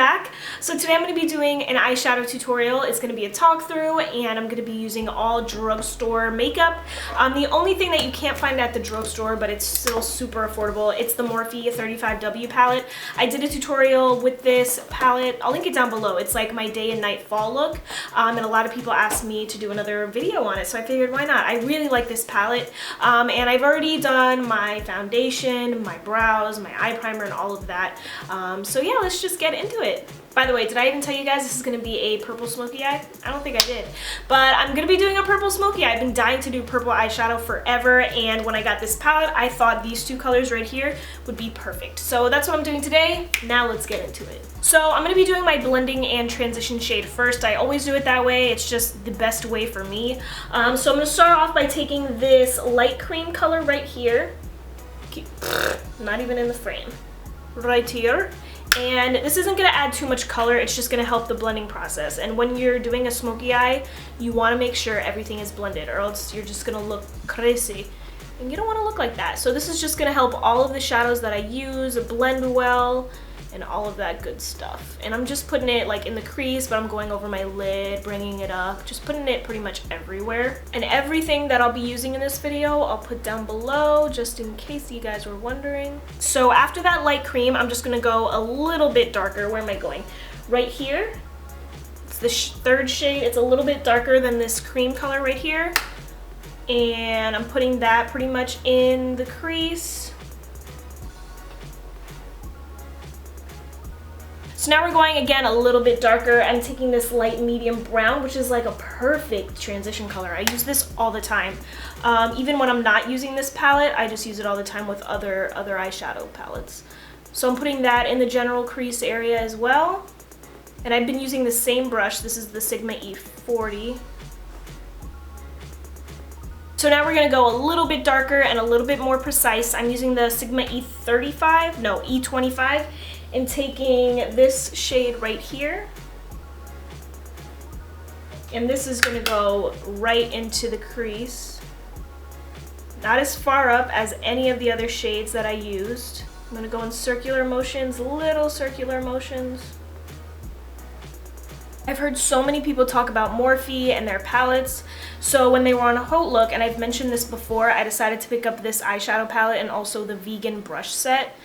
back. So today I'm going to be doing an eyeshadow tutorial. It's going to be a talk through and I'm going to be using all drugstore makeup. The only thing that you can't find at the drugstore, but it's still super affordable, it's the Morphe 35W palette. I did a tutorial with this palette. I'll link it down below. It's like my day and night fall look, and a lot of people asked me to do another video on it, so I figured why not. I really like this palette, and I've already done my foundation, my brows, my eye primer, and all of that. So yeah, let's just get into it. By the way, did I even tell you guys this is going to be a purple smoky eye? I don't think I did. But I'm going to be doing a purple smoky eye. I've been dying to do purple eyeshadow forever, and when I got this palette, I thought these two colors right here would be perfect. So that's what I'm doing today. Now let's get into it. So I'm going to be doing my blending and transition shade first. I always do it that way. It's just the best way for me. So I'm going to start off by taking this light cream color right here. Not even in the frame. Right here. And this isn't going to add too much color, it's just going to help the blending process. And when you're doing a smoky eye, you want to make sure everything is blended, or else you're just going to look crazy. And you don't want to look like that. So this is just going to help all of the shadows that I use blend well, and all of that good stuff. And I'm just putting it like in the crease, but I'm going over my lid, bringing it up, just putting it pretty much everywhere. And everything that I'll be using in this video, I'll put down below, just in case you guys were wondering. So after that light cream, I'm just gonna go a little bit darker. Where am I going? Right here. It's the third shade. It's a little bit darker than this cream color right here. And I'm putting that pretty much in the crease. So now we're going again a little bit darker. I'm taking this light medium brown, which is like a perfect transition color. I use this all the time. Even when I'm not using this palette, I just use it all the time with other eyeshadow palettes. So I'm putting that in the general crease area as well. And I've been using the same brush. This is the Sigma E40. So now we're gonna go a little bit darker and a little bit more precise. I'm using the Sigma E25, and taking this shade right here. And this is gonna go right into the crease. Not as far up as any of the other shades that I used. I'm gonna go in circular motions, little circular motions. I've heard so many people talk about Morphe and their palettes. So when they were on Hautelook, and I've mentioned this before, I decided to pick up this eyeshadow palette and also the vegan brush set.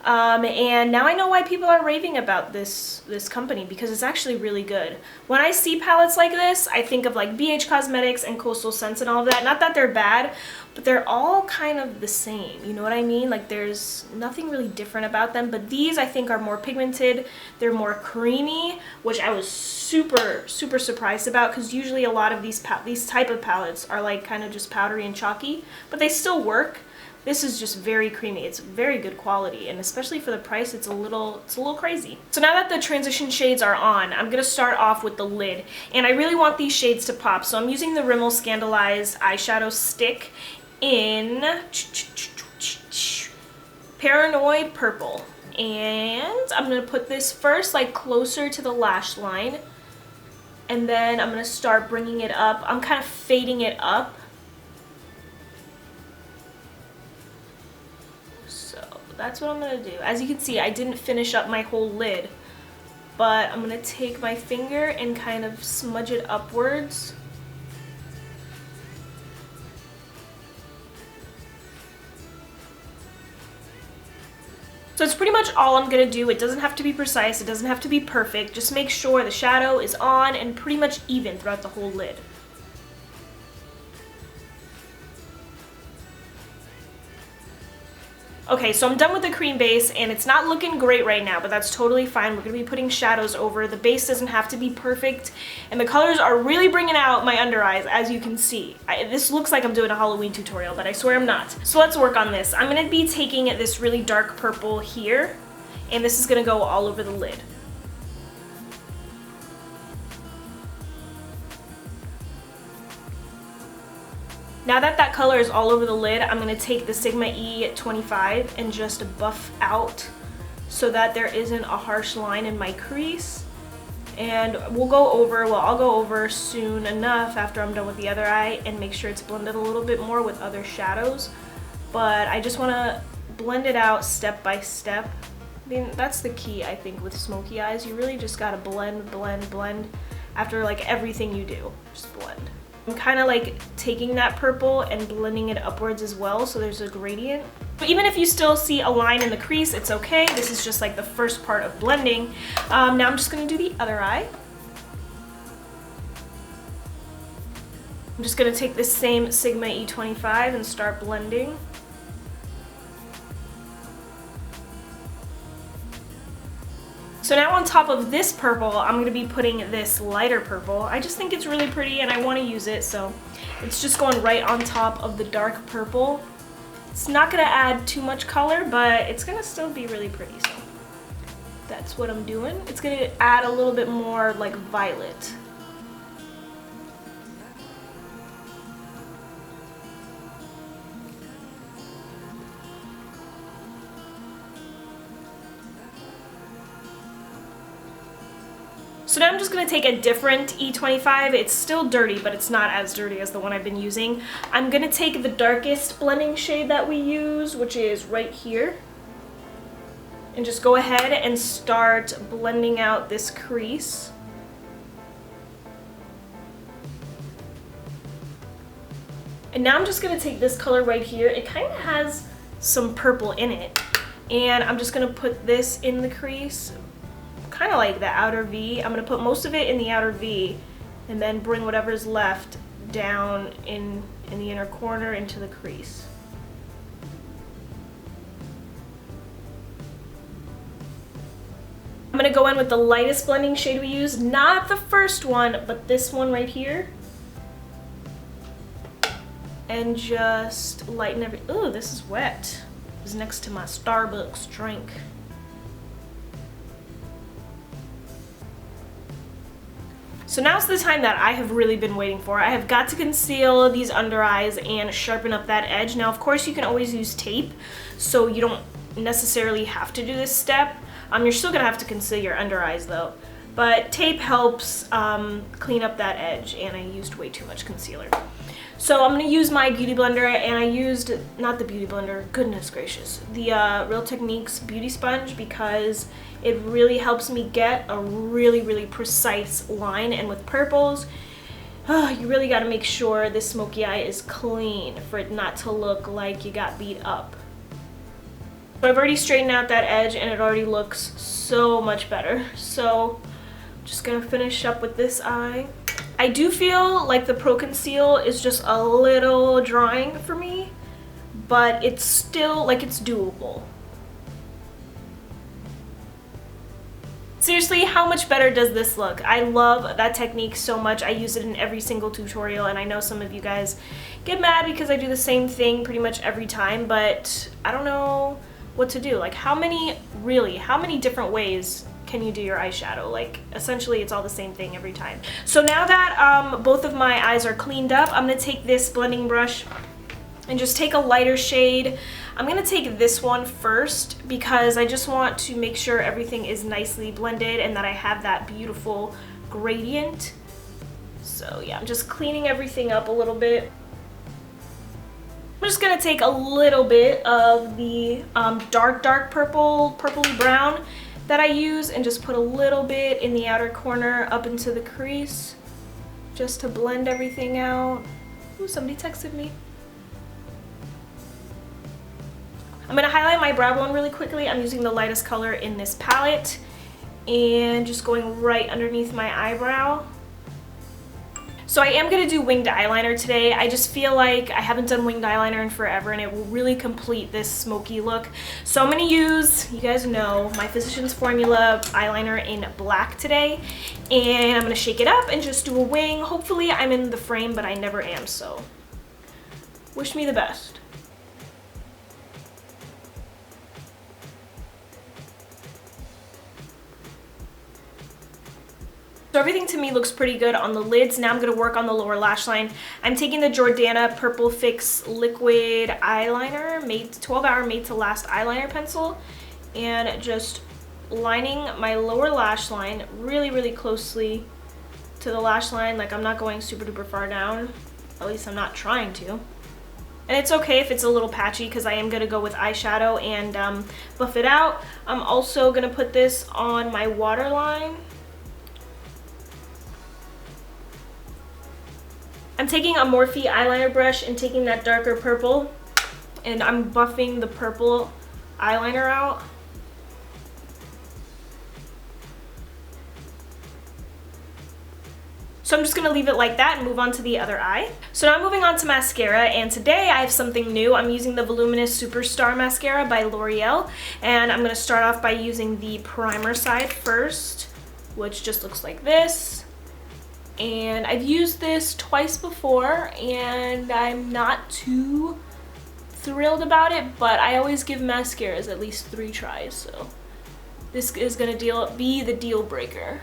And now I know why people are raving about this company, because it's actually really good. When I see palettes like this, I think of like BH Cosmetics and Coastal Scents and all of that. Not that they're bad, but they're all kind of the same, you know what I mean? Like there's nothing really different about them, but these I think are more pigmented, they're more creamy, which I was super surprised about, because usually a lot of these type of palettes are like kind of just powdery and chalky, but they still work. This is just very creamy. It's very good quality, and especially for the price, it's a little crazy. So now that the transition shades are on, I'm gonna start off with the lid, and I really want these shades to pop. So I'm using the Rimmel Scandalized eyeshadow stick in Paranoid Purple, and I'm gonna put this first like closer to the lash line, and then I'm gonna start bringing it up. I'm kind of fading it up. That's what I'm gonna do. As you can see, I didn't finish up my whole lid, but I'm gonna take my finger and kind of smudge it upwards. So it's pretty much all I'm gonna do. It doesn't have to be precise, it doesn't have to be perfect. Just make sure the shadow is on and pretty much even throughout the whole lid. Okay, so I'm done with the cream base, and it's not looking great right now, but that's totally fine. We're going to be putting shadows over. The base doesn't have to be perfect, and the colors are really bringing out my under eyes, as you can see. This looks like I'm doing a Halloween tutorial, but I swear I'm not. So let's work on this. I'm going to be taking this really dark purple here, and this is going to go all over the lid. Now that that color is all over the lid, I'm going to take the Sigma E25 and just buff out so that there isn't a harsh line in my crease. And we'll go over, well, I'll go over soon enough after I'm done with the other eye and make sure it's blended a little bit more with other shadows. But I just want to blend it out step by step, mean, that's the key, I think, with smoky eyes. You really just gotta blend, blend, blend after like everything you do. Just blend. I'm kind of like taking that purple and blending it upwards as well, so there's a gradient. But even if you still see a line in the crease, it's okay. This is just like the first part of blending. Now I'm just gonna do the other eye. I'm just gonna take this same Sigma E25 and start blending. So now on top of this purple, I'm going to be putting this lighter purple. I just think it's really pretty and I want to use it, so it's just going right on top of the dark purple. It's not going to add too much color, but it's going to still be really pretty, so that's what I'm doing. It's going to add a little bit more like violet. So now I'm just going to take a different E25. It's still dirty, but it's not as dirty as the one I've been using. I'm going to take the darkest blending shade that we use, which is right here, and just go ahead and start blending out this crease. And now I'm just going to take this color right here. It kind of has some purple in it, and I'm just going to put this in the crease, kind of like the outer V. I'm going to put most of it in the outer V and then bring whatever's left down in the inner corner into the crease. I'm going to go in with the lightest blending shade we use, not the first one, but this one right here. And just lighten every, ooh, this is wet. It was next to my Starbucks drink. So now's the time that I have really been waiting for. I have got to conceal these under eyes and sharpen up that edge. Now, of course, you can always use tape, so you don't necessarily have to do this step. You're still gonna have to conceal your under eyes though. But tape helps clean up that edge, and I used way too much concealer. So I'm gonna use my beauty blender, and I used, not the beauty blender, goodness gracious, the Real Techniques beauty sponge, because it really helps me get a really, really precise line. And with purples, you really gotta make sure this smoky eye is clean for it not to look like you got beat up. So I've already straightened out that edge, and it already looks so much better. So I'm just gonna finish up with this eye. I do feel like the Pro Conceal is just a little drying for me, but it's still, like, it's doable. Seriously, how much better does this look? I love that technique so much. I use it in every single tutorial, and I know some of you guys get mad because I do the same thing pretty much every time, but I don't know what to do. Like, how many different ways can you do your eyeshadow? Like, essentially it's all the same thing every time. So now that both of my eyes are cleaned up, I'm gonna take this blending brush and just take a lighter shade. I'm gonna take this one first because I just want to make sure everything is nicely blended and that I have that beautiful gradient. So yeah, I'm just cleaning everything up a little bit. I'm just gonna take a little bit of the dark purpley brown that I use and just put a little bit in the outer corner up into the crease just to blend everything out. Ooh, somebody texted me. I'm gonna highlight my brow bone really quickly. I'm using the lightest color in this palette and just going right underneath my eyebrow. So I am gonna do winged eyeliner today. I just feel like I haven't done winged eyeliner in forever, and it will really complete this smoky look. So I'm gonna use, you guys know, my Physicians Formula eyeliner in black today, and I'm gonna shake it up and just do a wing. Hopefully I'm in the frame, but I never am, so wish me the best. So everything to me looks pretty good on the lids. Now I'm going to work on the lower lash line. I'm taking the Jordana Purple Fix Liquid Eyeliner, 12-hour made to last eyeliner pencil, and just lining my lower lash line really, really closely to the lash line. Like, I'm not going super duper far down. At least I'm not trying to. And it's okay if it's a little patchy because I am going to go with eyeshadow and buff it out. I'm also going to put this on my waterline. I'm taking a Morphe eyeliner brush and taking that darker purple, and I'm buffing the purple eyeliner out. So I'm just going to leave it like that and move on to the other eye. So now I'm moving on to mascara, and today I have something new. I'm using the Voluminous Superstar Mascara by L'Oreal, and I'm going to start off by using the primer side first, which just looks like this. And I've used this twice before, and I'm not too thrilled about it, but I always give mascaras at least 3 tries, so this is going to be the deal breaker.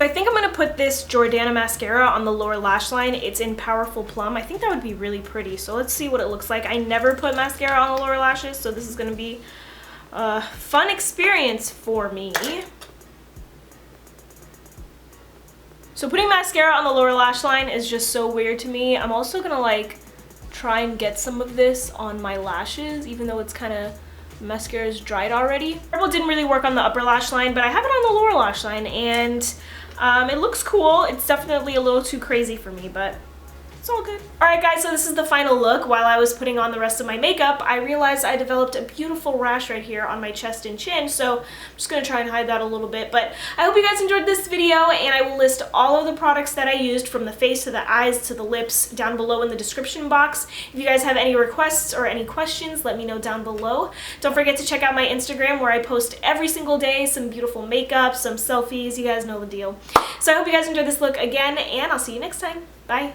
I think I'm going to put this Jordana mascara on the lower lash line. It's in Powerful Plum. I think that would be really pretty, so let's see what it looks like. I never put mascara on the lower lashes, so this is going to be a fun experience for me. So putting mascara on the lower lash line is just so weird to me. I'm also going to like try and get some of this on my lashes, even though it's kind of mascara is dried already. Purple didn't really work on the upper lash line, but I have it on the lower lash line, and it looks cool. It's definitely a little too crazy for me, but it's all good. Alright guys, so this is the final look. While I was putting on the rest of my makeup, I realized I developed a beautiful rash right here on my chest and chin, so I'm just going to try and hide that a little bit. But I hope you guys enjoyed this video, and I will list all of the products that I used from the face to the eyes to the lips down below in the description box. If you guys have any requests or any questions, let me know down below. Don't forget to check out my Instagram where I post every single day some beautiful makeup, some selfies, you guys know the deal. So I hope you guys enjoyed this look again, and I'll see you next time. Bye!